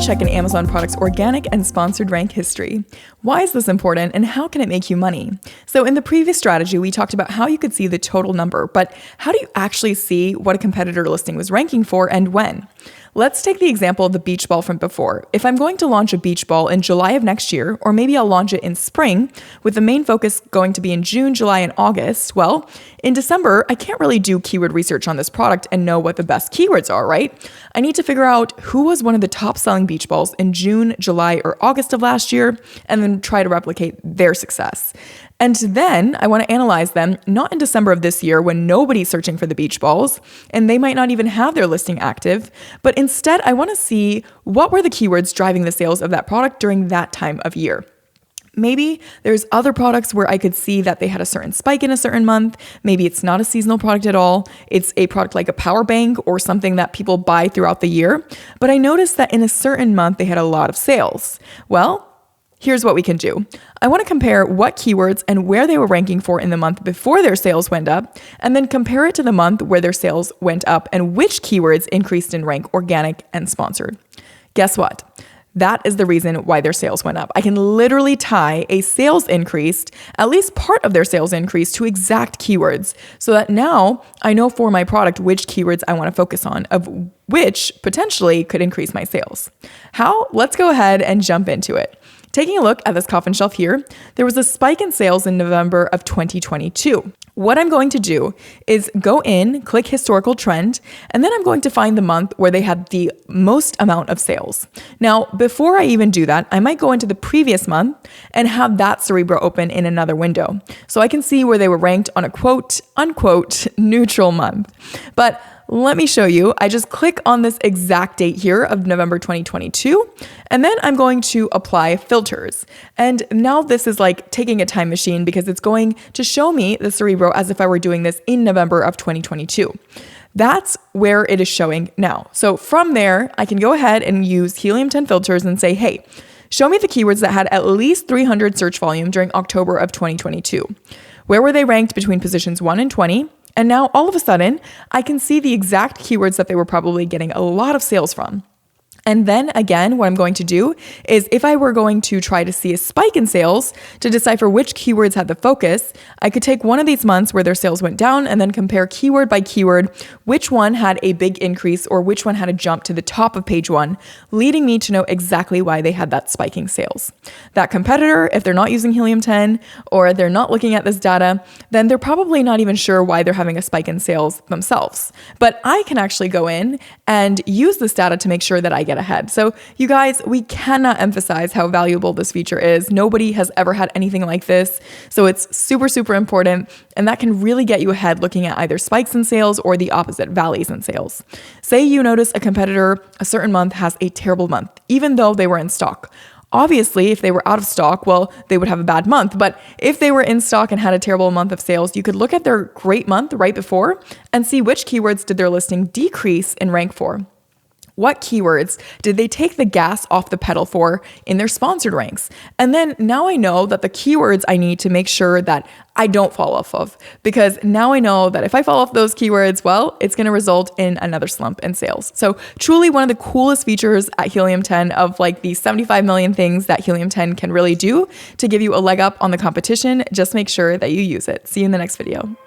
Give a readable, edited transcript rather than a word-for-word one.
check an Amazon product's organic and sponsored rank history. Why is this important and how can it make you money? So in the previous strategy, we talked about how you could see the total number, but how do you actually see what a competitor listing was ranking for and when? Let's take the example of the beach ball from before. If I'm going to launch a beach ball in July of next year, or maybe I'll launch it in spring, with the main focus going to be in June, July, and August, well, in December, I can't really do keyword research on this product and know what the best keywords are, right? I need to figure out who was one of the top selling beach balls in June, July, or August of last year, and then try to replicate their success. And then I want to analyze them, not in December of this year when nobody's searching for the beach balls, and they might not even have their listing active, but instead I want to see what were the keywords driving the sales of that product during that time of year. Maybe there's other products where I could see that they had a certain spike in a certain month. Maybe it's not a seasonal product at all. It's a product like a power bank or something that people buy throughout the year. But I noticed that in a certain month, they had a lot of sales. Well, here's what we can do. I want to compare what keywords and where they were ranking for in the month before their sales went up, and then compare it to the month where their sales went up and which keywords increased in rank, organic, and sponsored. Guess what? That is the reason why their sales went up. I can literally tie a sales increase, at least part of their sales increase, to exact keywords so that now I know for my product which keywords I want to focus on, of which potentially could increase my sales. How? Let's go ahead and jump into it. Taking a look at this coffin shelf here, there was a spike in sales in November of 2022. What I'm going to do is go in, click historical trend, and then I'm going to find the month where they had the most amount of sales. Now, before I even do that, I might go into the previous month and have that Cerebro open in another window, so I can see where they were ranked on a quote, unquote, neutral month. But let me show you. I just click on this exact date here of November 2022, and then I'm going to apply filters. And now this is like taking a time machine because it's going to show me the Cerebro as if I were doing this in November of 2022. That's where it is showing now. So from there, I can go ahead and use Helium-10 filters and say, hey, show me the keywords that had at least 300 search volume during October of 2022. Where were they ranked between positions 1 and 20? And now all of a sudden, I can see the exact keywords that they were probably getting a lot of sales from. And then again, what I'm going to do is if I were going to try to see a spike in sales to decipher which keywords had the focus, I could take one of these months where their sales went down and then compare keyword by keyword, which one had a big increase or which one had a jump to the top of page 1, leading me to know exactly why they had that spiking sales. That competitor, if they're not using Helium-10 or they're not looking at this data, then they're probably not even sure why they're having a spike in sales themselves. But I can actually go in and use this data to make sure that I get ahead. So you guys, we cannot emphasize how valuable this feature is. Nobody has ever had anything like this. So it's super, super important. And that can really get you ahead looking at either spikes in sales or the opposite, valleys in sales. Say you notice a competitor a certain month has a terrible month, even though they were in stock. Obviously, if they were out of stock, well, they would have a bad month. But if they were in stock and had a terrible month of sales, you could look at their great month right before and see which keywords did their listing decrease in rank for. What keywords did they take the gas off the pedal for in their sponsored ranks? And then now I know that the keywords I need to make sure that I don't fall off of, because now I know that if I fall off those keywords, well, it's going to result in another slump in sales. So truly one of the coolest features at Helium-10 of like the 75 million things that Helium-10 can really do to give you a leg up on the competition. Just make sure that you use it. See you in the next video.